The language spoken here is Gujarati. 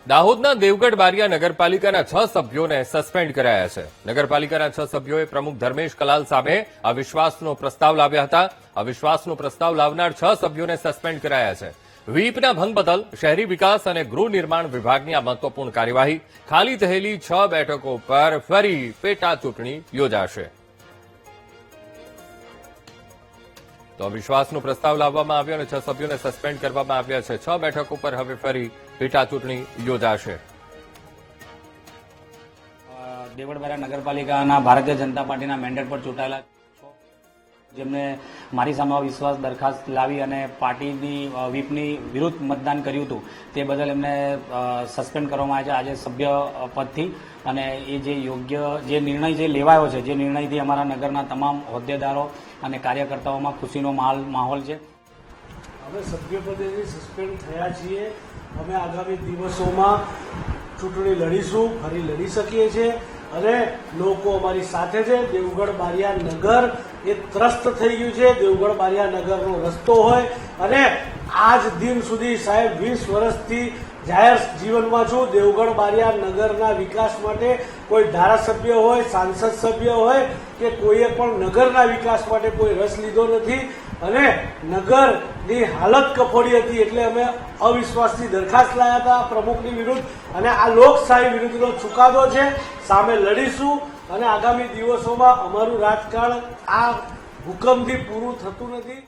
દાહોદના દેવગઢ બારિયા નગરપાલિકાના 6 સભ્યોને સસ્પેન્ડ કરાયા છે. નગરપાલિકાના 6 સભ્યોએ પ્રમુખ ધર્મેશ કલાલ સામે અવિશ્વાસનો પ્રસ્તાવ લાવ્યા હતા. અવિશ્વાસનો પ્રસ્તાવ લાવનાર 6 સભ્યોને સસ્પેન્ડ કરાયા છે. વ્હીપના ભંગ બદલ શહેરી વિકાસ અને ગૃહ નિર્માણ વિભાગની આ મહત્વપૂર્ણ કાર્યવાહી. ખાલી થયેલી 6 બેઠકો પર ફરી પેટા ચૂંટણી યોજાશે. તો અવિશ્વાસનો પ્રસ્તાવ લાવવામાં આવ્યો અને 6 સભ્યોને સસ્પેન્ડ કરવામાં આવ્યા છે. 6 બેઠકો પર હવે ફરી પેટા ચૂંટણી યોજાશે. દેવગઢ બારિયા નગરપાલિકાના ભારતીય જનતા પાર્ટીના મેન્ડેટ પર ચૂંટાયેલા જેમને મારી સામે વિશ્વાસ દરખાસ્ત લાવી અને પાર્ટીની વ્હીપની વિરુદ્ધ મતદાન કર્યું હતું તે બદલ એમને સસ્પેન્ડ કરવામાં આવ્યા છે આજે સભ્ય પદથી. અને એ જે યોગ્ય જે નિર્ણય જે લેવાયો છે, જે નિર્ણયથી અમારા નગરના તમામ હોદ્દેદારો અને કાર્યકર્તાઓમાં ખુશીનો માહોલ છે. અમે સભ્યપદેથી સસ્પેન્ડ થયા છીએ. અમે આગામી દિવસોમાં ચૂંટણી લડીશું, ફરી લડી શકીએ છીએ અને લોકો અમારી સાથે છે. દેવગઢ બારિયા નગર એ ત્રસ્ત થઈ ગયું છે. દેવગઢ બારિયા નગરનો રસ્તો હોય અને આજ દિન સુધી સાહેબ 20 વર્ષથી જાહેર જીવનમાં છું. દેવગઢ બારિયા નગરના વિકાસ માટે કોઈ ધારાસભ્ય હોય, સાંસદ સભ્ય હોય કે કોઈએ પણ નગરના વિકાસ માટે કોઈ રસ લીધો નથી અને નગરની હાલત કફોડી હતી એટલે અમે અવિશ્વાસની દરખાસ્ત લાવ્યા હતા પ્રમુખની વિરુદ્ધ અને આ લોકશાહી વિરુદ્ધનો ચુકાદો છે. સામે લડીશું અને આગામી દિવસોમાં અમારું રાજકારણ આ હુકમથી પૂરું થતું નથી.